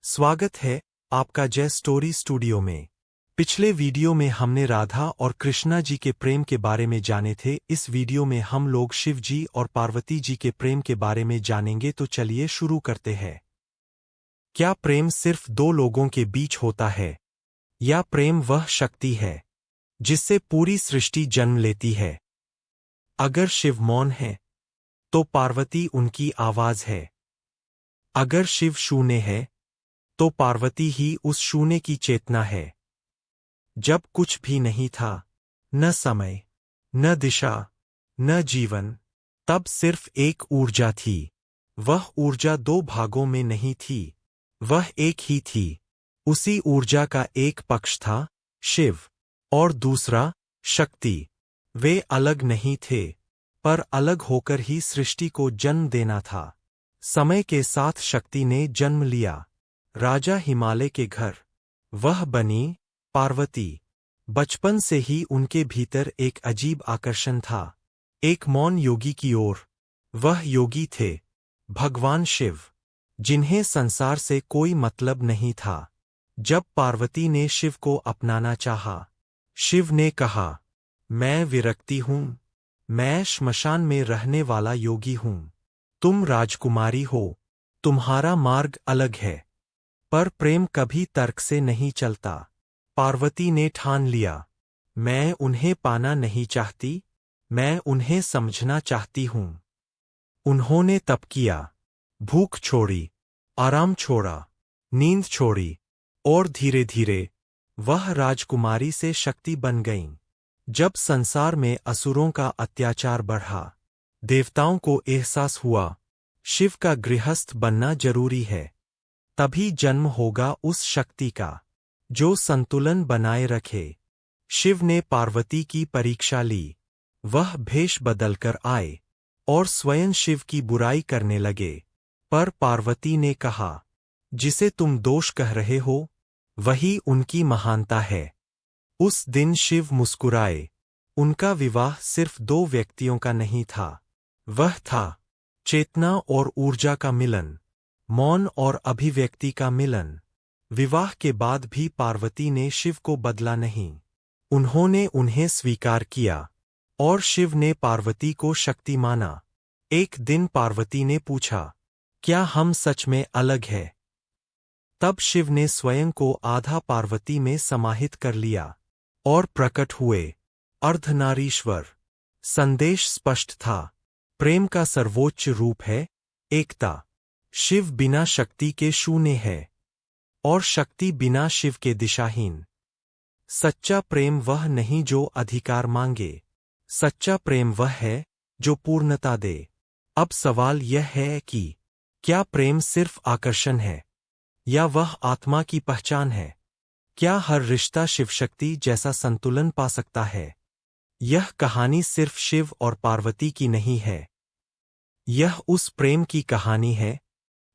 स्वागत है आपका जय स्टोरी स्टूडियो में। पिछले वीडियो में हमने राधा और कृष्णा जी के प्रेम के बारे में जाने थे। इस वीडियो में हम लोग शिव जी और पार्वती जी के प्रेम के बारे में जानेंगे। तो चलिए शुरू करते हैं। क्या प्रेम सिर्फ दो लोगों के बीच होता है, या प्रेम वह शक्ति है जिससे पूरी सृष्टि जन्म लेती है? अगर शिव मौन है तो पार्वती उनकी आवाज है। अगर शिव शून्य है तो पार्वती ही उस शून्य की चेतना है। जब कुछ भी नहीं था, न समय, न दिशा, न जीवन, तब सिर्फ एक ऊर्जा थी। वह ऊर्जा दो भागों में नहीं थी, वह एक ही थी। उसी ऊर्जा का एक पक्ष था शिव और दूसरा शक्ति। वे अलग नहीं थे, पर अलग होकर ही सृष्टि को जन्म देना था। समय के साथ शक्ति ने जन्म लिया। राजा हिमालय के घर, वह बनी पार्वती। बचपन से ही उनके भीतर एक अजीब आकर्षण था, एक मौन योगी की ओर। वह योगी थे भगवान शिव, जिन्हें संसार से कोई मतलब नहीं था। जब पार्वती ने शिव को अपनाना चाहा, शिव ने कहा, मैं विरक्ति हूँ, मैं श्मशान में रहने वाला योगी हूँ। तुम राजकुमारी हो, तुम्हारा मार्ग अलग है। पर प्रेम कभी तर्क से नहीं चलता। पार्वती ने ठान लिया, मैं उन्हें पाना नहीं चाहती, मैं उन्हें समझना चाहती हूँ। उन्होंने तप किया, भूख छोड़ी, आराम छोड़ा, नींद छोड़ी, और धीरे धीरे वह राजकुमारी से शक्ति बन गईं। जब संसार में असुरों का अत्याचार बढ़ा, देवताओं को एहसास हुआ शिव का गृहस्थ बनना जरूरी है। तभी जन्म होगा उस शक्ति का जो संतुलन बनाए रखे। शिव ने पार्वती की परीक्षा ली। वह भेष बदलकर आए और स्वयं शिव की बुराई करने लगे। पर पार्वती ने कहा, जिसे तुम दोष कह रहे हो वही उनकी महानता है। उस दिन शिव मुस्कुराए। उनका विवाह सिर्फ दो व्यक्तियों का नहीं था, वह था चेतना और ऊर्जा का मिलन, मौन और अभिव्यक्ति का मिलन। विवाह के बाद भी पार्वती ने शिव को बदला नहीं। उन्होंने उन्हें स्वीकार किया और शिव ने पार्वती को शक्ति माना। एक दिन पार्वती ने पूछा, क्या हम सच में अलग हैं? तब शिव ने स्वयं को आधा पार्वती में समाहित कर लिया और प्रकट हुए अर्धनारीश्वर। संदेश स्पष्ट था, प्रेम का सर्वोच्च रूप है एकता। शिव बिना शक्ति के शून्य है और शक्ति बिना शिव के दिशाहीन। सच्चा प्रेम वह नहीं जो अधिकार मांगे, सच्चा प्रेम वह है जो पूर्णता दे। अब सवाल यह है कि क्या प्रेम सिर्फ आकर्षण है, या वह आत्मा की पहचान है? क्या हर रिश्ता शिव शक्ति जैसा संतुलन पा सकता है? यह कहानी सिर्फ शिव और पार्वती की नहीं है, यह उस प्रेम की कहानी है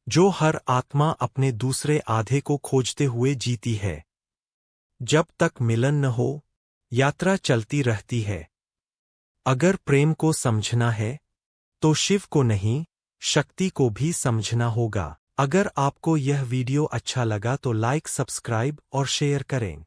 जो हर आत्मा अपने दूसरे आधे को खोजते हुए जीती है। जब तक मिलन न हो, यात्रा चलती रहती है। अगर प्रेम को समझना है तो शिव को नहीं, शक्ति को भी समझना होगा। अगर आपको यह वीडियो अच्छा लगा तो लाइक, सब्सक्राइब और शेयर करें।